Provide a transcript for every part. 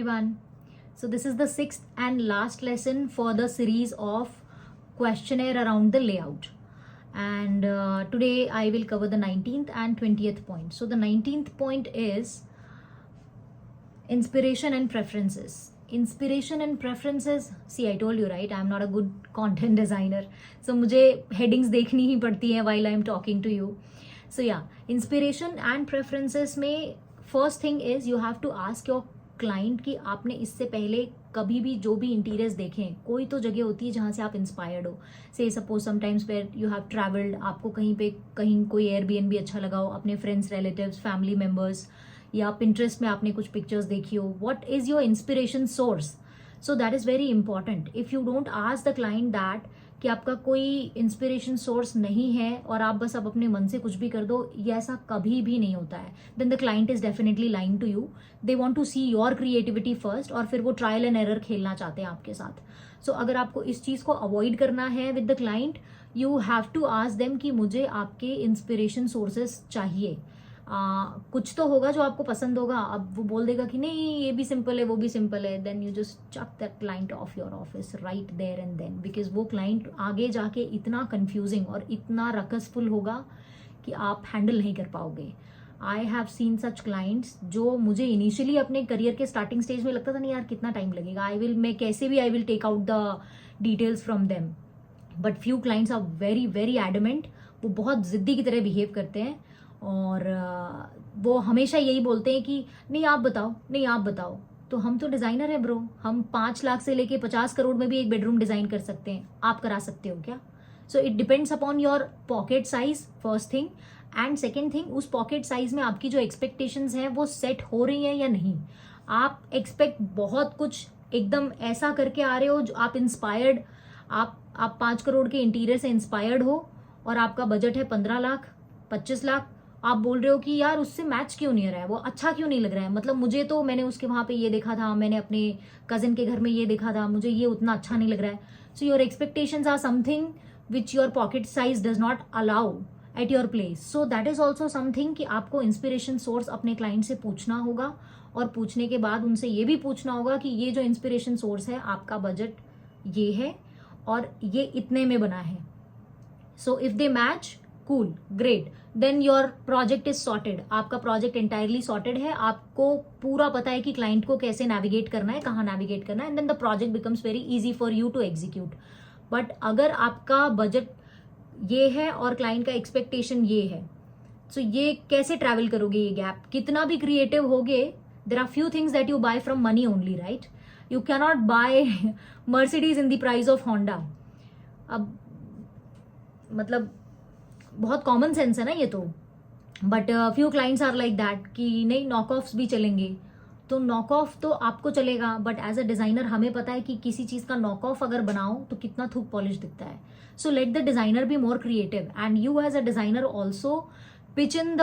everyone. So this is the sixth and last lesson for the series of questionnaire around the layout. And today I will cover the 19th and 20th point. So the 19th point is inspiration and preferences. Inspiration and preferences. See, I told you, right? I'm not a good content designer. So मुझे headings देखनी ही पड़ती है while I'm talking to you. So yeah, inspiration and preferences में first thing is you have to ask your client कि आपने इससे पहले कभी भी जो भी इंटीरियर्स देखें, कोई तो जगह होती है जहाँ से आप इंस्पायर्ड हो. Say suppose sometimes where you have travelled, आपको कहीं कोई एयरबीएनबी अच्छा लगा हो, अपने फ्रेंड्स, रिलेटिव्स, फैमिली मेम्बर्स, या पिंटरेस्ट में आपने कुछ पिक्चर्स देखी हो. What is your inspiration source? So that is very important. If you don't ask the client that कि आपका कोई इंस्पिरेशन सोर्स नहीं है और आप बस अब अपने मन से कुछ भी कर दो, ये ऐसा कभी भी नहीं होता है. Then the client is definitely lying to you. They want to see your creativity first और फिर वो ट्रायल एंड एरर खेलना चाहते हैं आपके साथ. सो अगर आपको इस चीज को अवॉइड करना है with the client, you have to ask them कि मुझे आपके इंस्पिरेशन सोर्सेस चाहिए. कुछ तो होगा जो आपको पसंद होगा. अब वो बोल देगा कि नहीं ये भी सिंपल है वो भी सिंपल है, then you just chuck that client of your office right there and then, because वो क्लाइंट आगे जाके इतना कंफ्यूजिंग और इतना रकसफुल होगा कि आप हैंडल नहीं कर पाओगे. I have seen such clients जो मुझे इनिशियली अपने करियर के स्टार्टिंग स्टेज में लगता था नहीं यार कितना टाइम लगेगा, मैं कैसे भी I will take out the details from them. But few clients are very very adamant. वो बहुत जिद्दी की तरह बिहेव करते हैं और वो हमेशा यही बोलते हैं कि नहीं आप बताओ, नहीं आप बताओ. तो हम तो डिजाइनर है ब्रो, हम 5 लाख से लेके 50 करोड़ में भी एक बेडरूम डिजाइन कर सकते हैं, आप करा सकते हो क्या? So it depends upon your pocket size first thing, and second thing उस पॉकेट साइज में आपकी जो एक्सपेक्टेशंस हैं वो सेट हो रही हैं या नहीं. आप एक्सपेक्ट बहुत कुछ एकदम ऐसा करके आ रहे हो जो आप इंस्पायर्ड, आप 5 करोड़ के इंटीरियर से इंस्पायर्ड हो और आपका बजट है 15 लाख 25 लाख, आप बोल रहे हो कि यार उससे मैच क्यों नहीं हो रहा है, वो अच्छा क्यों नहीं लग रहा है, मतलब मुझे तो मैंने उसके वहां पे ये देखा था, मैंने अपने कजिन के घर में ये देखा था, मुझे ये उतना अच्छा नहीं लग रहा है. So your expectations are something which your pocket size does not allow at your place. So that is also something कि आपको इंस्पिरेशन सोर्स अपने क्लाइंट से पूछना होगा, और पूछने के बाद उनसे ये भी पूछना होगा कि ये जो इंस्पिरेशन सोर्स है आपका बजट ये है और ये इतने में बना है. So if they match, cool, great, then your project is sorted. आपका प्रोजेक्ट एंटायरली सॉर्टेड है, आपको पूरा पता है कि क्लाइंट को कैसे नेविगेट करना है, कहाँ नेविगेट करना है, and then the project becomes very easy for you to execute. But अगर आपका बजट ये है और क्लाइंट का एक्सपेक्टेशन ये है, सो ये कैसे ट्रैवल करोगे ये गैप? कितना भी क्रिएटिव होगे, there are few things that you buy from money only, right? You cannot buy Mercedes in the price of Honda. अब मतलब बहुत कॉमन सेंस है ना ये तो. But few clients are like that कि नहीं नॉक ऑफ्स भी चलेंगे. तो नॉक ऑफ तो आपको चलेगा, बट एज अ डिजाइनर हमें पता है कि किसी चीज का नॉक ऑफ अगर बनाओ तो कितना थूक पॉलिश दिखता है. So let the designer be more creative and you as a designer also pitch in the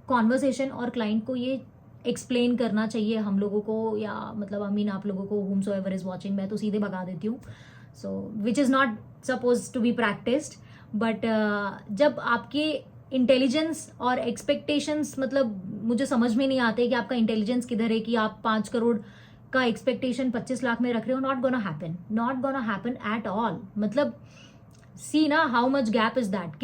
conversation. और क्लाइंट को ये एक्सप्लेन करना चाहिए हम लोगों को, या मतलब आई मीन आप लोगों को, whom so ever is watching, मैं तो सीधे भगा देती हूँ. So which is not suppose to be practised. But जब आपके इंटेलिजेंस और एक्सपेक्टेशंस, मतलब मुझे समझ में नहीं आते कि आपका इंटेलिजेंस किधर है कि आप 5 करोड़ का एक्सपेक्टेशन 25 लाख में रख रहे हो. Not gonna happen, not gonna happen at all. मतलब सी ना how much gap is that.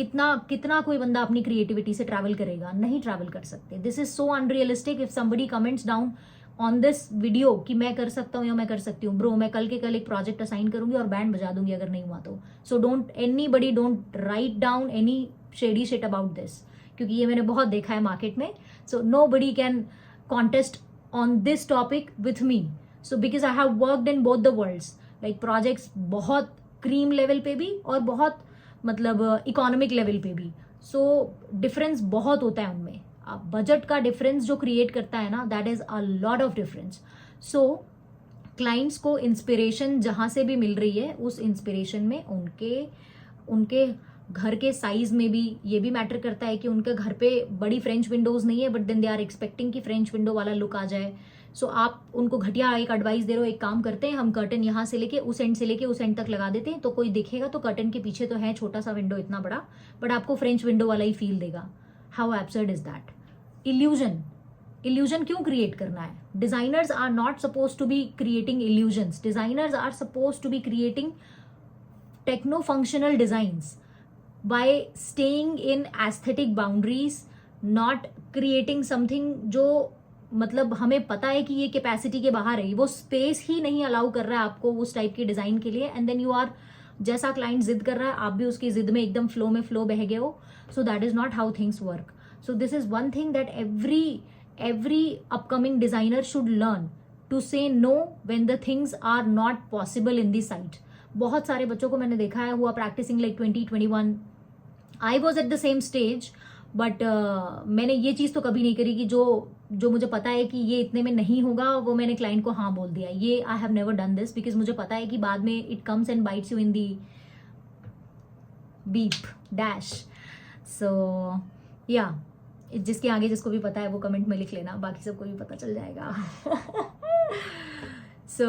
कितना कोई बंदा अपनी क्रिएटिविटी से ट्रैवल करेगा? नहीं ट्रैवल कर सकते. This is so unrealistic. If somebody comments down on this video कि मैं कर सकता हूँ या मैं कर सकती हूँ, ब्रो मैं कल के कल एक प्रोजेक्ट असाइन करूंगी और बैंड बजा दूंगी अगर नहीं हुआ तो. So don't write down any shady shit about this, क्योंकि ये मैंने बहुत देखा है मार्केट में. So nobody can contest on this topic with me. So because I have worked in both the worlds, like projects बहुत cream level पे भी और बहुत मतलब इकोनॉमिक लेवल पे भी. सो डिफरेंस बहुत होता है उनमें. बजट का डिफरेंस जो क्रिएट करता है ना, that is a lot of difference. So clients को इंस्पिरेशन जहां से भी मिल रही है, उस इंस्पिरेशन में उनके घर के साइज में भी ये भी मैटर करता है कि उनके घर पे बड़ी फ्रेंच विंडोज नहीं है, but then they are expecting कि फ्रेंच विंडो वाला लुक आ जाए. सो आप उनको घटिया एक एडवाइस दे रहे हो, एक काम करते हैं हम कर्टन यहाँ से लेके उस एंड से लेके उस एंड तक लगा देते हैं, तो कोई देखेगा तो कर्टन के पीछे तो है छोटा सा विंडो इतना बड़ा, बट आपको फ्रेंच विंडो वाला ही फील देगा. How absurd is that? Illusion क्यों क्रिएट करना है? Designers are not supposed to be creating illusions. Designers are supposed to be creating techno-functional designs by staying in aesthetic boundaries, not creating something जो मतलब हमें पता है कि ये कैपेसिटी के बाहर है, वो स्पेस ही नहीं अलाउ कर रहा है आपको उस टाइप के डिजाइन के लिए, एंड देन यू आर, जैसा क्लाइंट जिद कर रहा है आप भी उसकी जिद में एकदम फ्लो बह गए हो. सो that is not how things work. So this is one thing that every upcoming designer should learn, to say no when the things are not possible in the site. बहुत सारे बच्चों को मैंने देखा है हुआ practicing like 2021. I was at the same stage, but मैंने ये चीज़ तो कभी नहीं करी कि जो मुझे पता है कि ये इतने में नहीं होगा वो मैंने क्लाइंट को हाँ बोल दिया. ये I have never done this, because मुझे पता है कि बाद में it comes and bites you in the beep dash. So या जिसके आगे जिसको भी पता है वो कमेंट में लिख लेना, बाकी सबको भी पता चल जाएगा. सो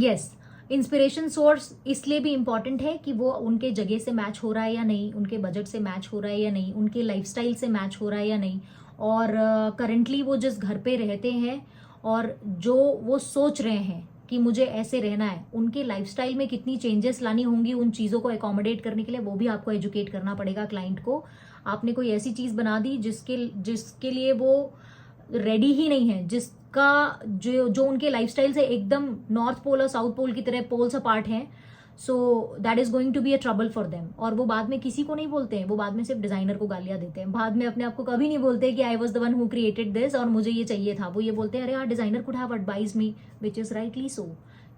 यस, इंस्पिरेशन सोर्स इसलिए भी इम्पॉर्टेंट है कि वो उनके जगह से मैच हो रहा है या नहीं, उनके बजट से मैच हो रहा है या नहीं, उनके लाइफस्टाइल से मैच हो रहा है या नहीं, और करंटली वो जिस घर पे रहते हैं और जो वो सोच रहे हैं कि मुझे ऐसे रहना है, उनके लाइफस्टाइल में कितनी चेंजेस लानी होंगी उन चीज़ों को एकोमोडेट करने के लिए, वो भी आपको एजुकेट करना पड़ेगा क्लाइंट को. आपने कोई ऐसी चीज़ बना दी जिसके लिए वो रेडी ही नहीं है, जिसका जो उनके लाइफस्टाइल से एकदम नॉर्थ पोल और साउथ पोल की तरह पोल्स अपार्ट हैं. So that is going to be a trouble for them. और वो बाद में किसी को नहीं बोलते हैं, वो बाद में सिर्फ डिजाइनर को गालियां देते हैं. बाद में अपने आप को कभी नहीं बोलते कि I was the one who created this और मुझे ये चाहिए था. वो ये बोलते हैं अरे यार designer could have advise me, which is rightly so.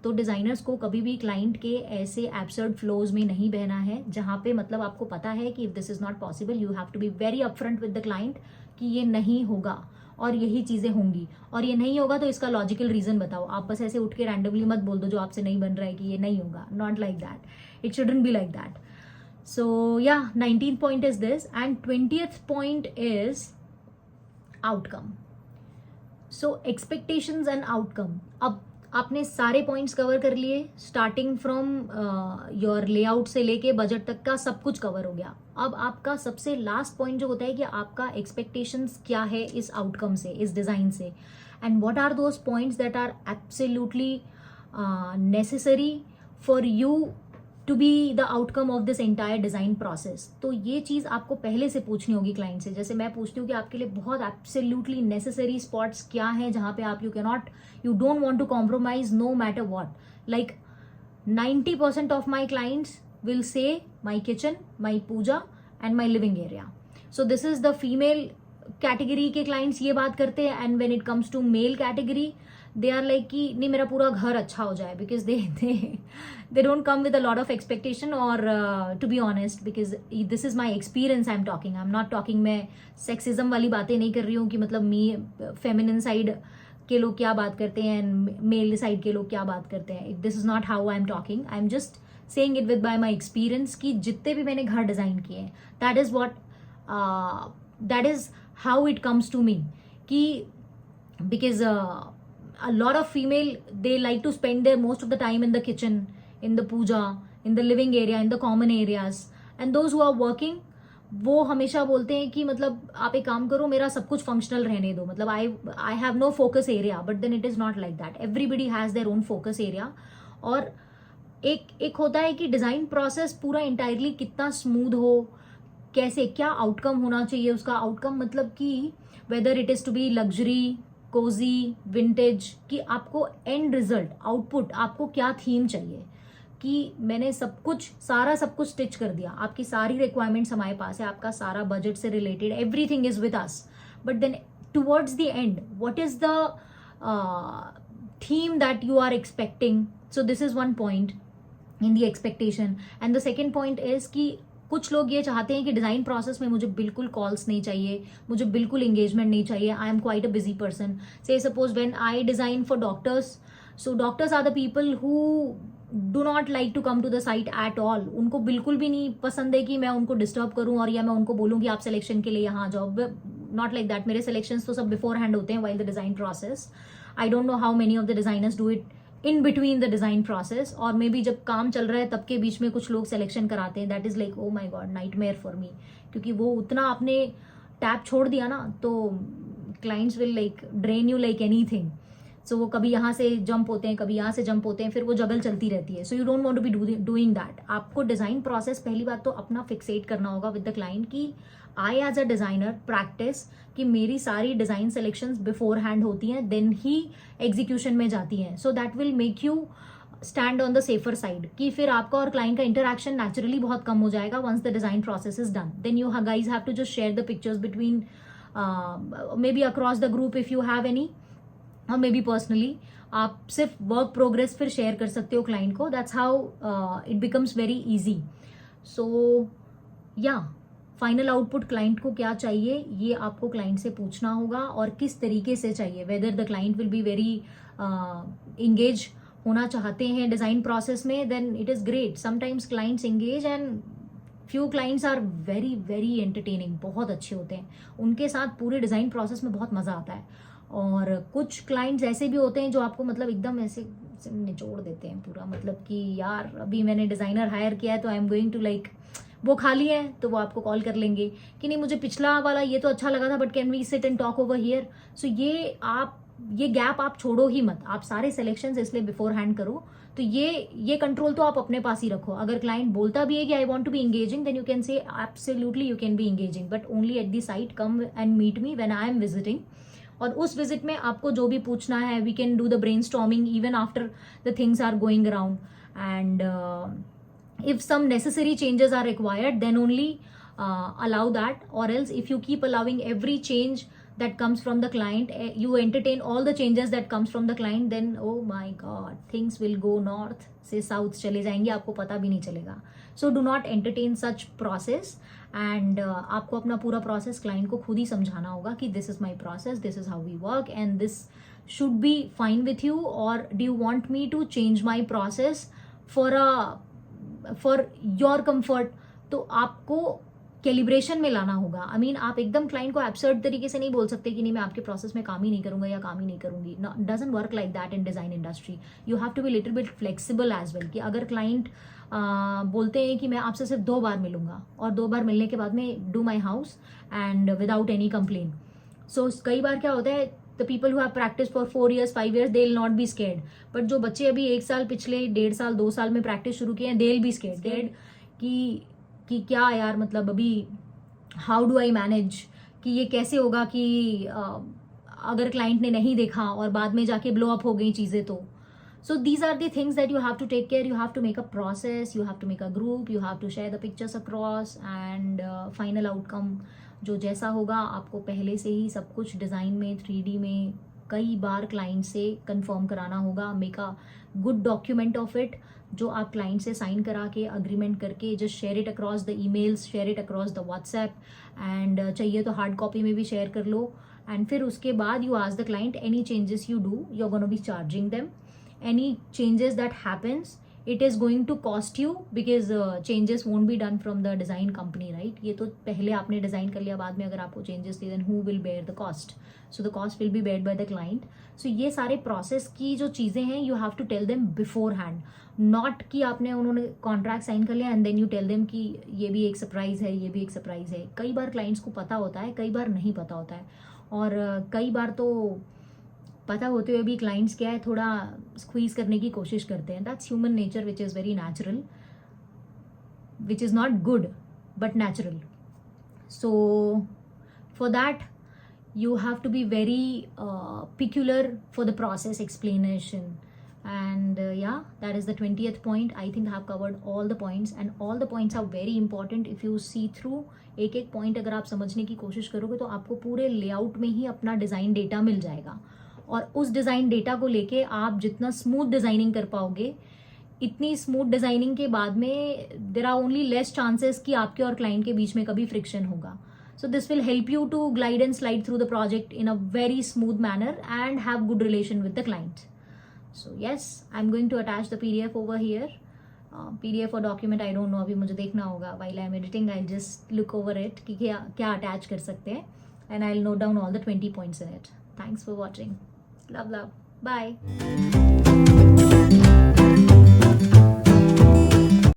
तो डिजाइनर्स को कभी भी क्लाइंट के ऐसे एब्सर्ड फ्लोज में नहीं बहना है जहां पे मतलब आपको पता है कि if this is not possible, you have to be very upfront with the client कि ये नहीं होगा और यही चीजें होंगी, और ये नहीं होगा तो इसका लॉजिकल रीजन बताओ. आप बस ऐसे उठ के रैंडमली मत बोल दो जो आपसे नहीं बन रहा है कि ये नहीं होगा. Not like that, it shouldn't be like that. So या 19th point is this, and 20th point is outcome. So expectations and outcome. अब आपने सारे पॉइंट्स कवर कर लिए, स्टार्टिंग फ्रॉम योर लेआउट से लेके बजट तक का सब कुछ कवर हो गया. अब आपका सबसे लास्ट पॉइंट जो होता है कि आपका एक्सपेक्टेशंस क्या है इस आउटकम से, इस डिजाइन से, and what are those points that are absolutely necessary for you to be the outcome of this entire design process. तो ये चीज आपको पहले से पूछनी होगी क्लाइंट से. जैसे मैं पूछती हूँ कि आपके लिए बहुत एब्सोल्युटली नेसेसरी स्पॉट्स क्या हैं जहां पे आप you don't want to compromise no matter what. Like 90% of my clients will say my kitchen, my puja and my living area. So this is the female category के क्लाइंट्स ये बात करते हैं, and when it comes to male category they are like कि नहीं मेरा पूरा घर अच्छा हो जाए, because they don't come with a lot of expectation. और to be honest, because this is my experience I am talking, I am not talking, मैं सेक्सिज्म वाली बातें नहीं कर रही हूँ कि मतलब मी फेमिनिन साइड के लोग क्या बात करते हैं एंड मेल साइड के लोग क्या बात करते हैं. This is not how I am talking, I am just saying it with by my experience कि जितने भी मैंने घर डिजाइन किए हैं, that is how it comes to me. कि because a lot of female, they like to spend their most of the time in the kitchen, in the puja, in the living area, in the common areas, and those who are working, वो हमेशा बोलते हैं कि मतलब आप एक काम करो, मेरा सब कुछ फंक्शनल रहने दो, मतलब I have no focus area. But then it is not like that. Everybody has their own focus area. और एक होता है कि डिजाइन प्रोसेस पूरा इंटायरली कितना स्मूथ हो, कैसे क्या आउटकम होना चाहिए उसका. आउटकम मतलब कि whether it is to be luxury, cozy, vintage, कि आपको एंड रिजल्ट आउटपुट आपको क्या थीम चाहिए. कि मैंने सब कुछ स्टिच कर दिया, आपकी सारी रिक्वायरमेंट्स हमारे पास है, आपका सारा बजट से related everything is with us. But then towards the end what is the theme that you are expecting. So this is one point in the expectation. And the second point is कि कुछ लोग ये चाहते हैं कि design process में मुझे बिल्कुल कॉल्स नहीं चाहिए, मुझे बिल्कुल एंगेजमेंट नहीं चाहिए. I am quite a busy person. Say suppose when I design for doctors, so doctors are the people who do not like to come to the site at all. उनको बिल्कुल भी नहीं पसंद है कि मैं उनको डिस्टर्ब करूं और या मैं उनको बोलूं कि आप सिलेक्शन के लिए यहाँ जाओ. Not like that. मेरे सिलेक्शन तो सब बिफोर हैंड होते हैं while the design process. I don't know how many of the designers do it in between the design process. और मे बी जब काम चल रहा है तब के बीच में कुछ लोग सिलेक्शन कराते हैं. That is like oh my God, nightmare for me. क्योंकि वो उतना आपने टैप छोड़ दिया ना, तो clients will like drain you like anything. So वो कभी यहाँ से जंप होते हैं, कभी यहाँ से जंप होते हैं, फिर वो जगल चलती रहती है. So you don't want to be doing that. आपको डिज़ाइन प्रोसेस पहली बात तो अपना फिक्सेट करना होगा विद द क्लाइंट कि I as a designer practice कि मेरी सारी डिज़ाइन सेलेक्शंस बिफोर हैंड होती हैं, देन ही एग्जीक्यूशन में जाती हैं. So that will make you stand on the safer side कि फिर आपका और क्लाइंट का इंटरैक्शन नेचुरली बहुत कम हो जाएगा once the design process is done. Then you guys have to just share the pictures between maybe across the group if you have any, और मे बी पर्सनली आप सिर्फ work progress फिर share कर सकते हो client को. That's how it becomes very easy. So या final output client को क्या चाहिए ये आपको क्लाइंट से पूछना होगा और किस तरीके से चाहिए. Whether the client will be very engage होना चाहते हैं डिज़ाइन प्रोसेस में, then it is great. Sometimes clients engage and few clients are very very entertaining, बहुत अच्छे होते हैं, उनके साथ पूरे डिज़ाइन प्रोसेस में बहुत मज़ा आता है. और कुछ क्लाइंट्स ऐसे भी होते हैं जो आपको मतलब एकदम ऐसे निचोड़ देते हैं पूरा, मतलब कि यार अभी मैंने डिज़ाइनर हायर किया है तो I am going to like, वो खाली है तो वो आपको कॉल कर लेंगे कि नहीं मुझे पिछला वाला ये तो अच्छा लगा था but can we sit and talk over here. So ये गैप आप छोड़ो ही मत. आप सारे सिलेक्शंस इसलिए बिफोर हैंड करो. तो ये कंट्रोल तो आप अपने पास ही रखो. अगर क्लाइंट बोलता भी है कि I want to be engaging, then you can say absolutely you can be engaging, but only at the site, come and meet me when I am visiting. और उस विजिट में आपको जो भी पूछना है, we can do the brainstorming even after the things are going around. And if some necessary changes are required, then only allow that, or else if you keep allowing every change that comes from the client, you entertain all the changes that comes from the client, then oh my god, things will go north से south चले जाएंगे, आपको पता भी नहीं चलेगा. So do not entertain such process. And आपको अपना पूरा process client को खुद ही समझाना होगा कि this is my process, this is how we work and this should be fine with you, or do you want me to change my process for your comfort. तो आपको कैलिब्रेशन में लाना होगा. आई मीन आप एकदम client को absurd तरीके से नहीं बोल सकते कि नहीं मैं आपके प्रोसेस में काम ही नहीं करूंगा या काम ही नहीं करूंगी. Doesn't work like that in design industry. You have to be little bit flexible as well. कि अगर क्लाइंट बोलते हैं कि मैं आपसे सिर्फ 2 बार मिलूंगा और 2 बार मिलने के बाद में do my house and without any complain. So कई बार क्या होता है, the people who have practiced for 4 years 5 years they'll not be scared, but जो बच्चे अभी 1 साल पिछले 1.5 साल 2 साल में प्रैक्टिस शुरू किए हैं, they'll be scared कि क्या यार, मतलब अभी how do I manage, कि ये कैसे होगा कि अगर क्लाइंट ने नहीं देखा और बाद में जाके ब्लो अप हो गई चीज़ें. तो so these are the things that you have to take care. You have to make a process, you have to make a group, you have to share the pictures across, and final outcome जो जैसा होगा आपको पहले से ही सब कुछ design में 3D में कई बार क्लाइंट से कंफर्म कराना होगा. Make a good document of it जो आप क्लाइंट से साइन करा के अग्रीमेंट करके just share it across the emails, share it across the WhatsApp, and चाहिए तो हार्ड कॉपी में भी शेयर कर लो. एंड फिर उसके बाद you ask the client any changes you do, you are gonna be charging them. Any changes that happens, it is going to cost you because changes won't be done from the design company, right? ये तो पहले आपने design कर लिया, बाद में अगर आपको चेंजेस दिए, then who will bear the cost? So the cost will be bared by the client. So ये सारे प्रोसेस की जो चीज़ें हैं you have to tell them beforehand, not कि आपने उन्होंने कॉन्ट्रैक्ट साइन कर लिया and then you tell them कि ये भी एक सरप्राइज है, ये भी एक सरप्राइज है. कई बार क्लाइंट्स को पता होता है, कई बार नहीं पता होता है, और कई बार तो पता होते हुए भी क्लाइंट्स क्या है थोड़ा स्क्वीज करने की कोशिश करते हैं. That's human nature which is very natural, which is not good but natural. So for that you have to be very peculiar for the process explanation. And yeah, that is the 20th point. I think I have covered all the points, and all the points are very important. If you see through एक एक point अगर आप समझने की कोशिश करोगे तो आपको पूरे लेआउट में ही अपना डिज़ाइन डेटा मिल जाएगा, और उस डिज़ाइन डेटा को लेके आप जितना स्मूथ डिज़ाइनिंग कर पाओगे, इतनी स्मूथ डिज़ाइनिंग के बाद में there are only less chances कि आपके और क्लाइंट के बीच में कभी फ्रिक्शन होगा. So this will help you to glide and slide through the project in a very smooth manner and have good relation with the client. So yes, I'm going to attach the PDF over here. PDF or document, I don't know, अभी मुझे देखना होगा. While I'm editing, I'll just look over it कि क्या attach कर सकते हैं, and I'll note down all the 20 points in it. Thanks for watching. Love. Bye.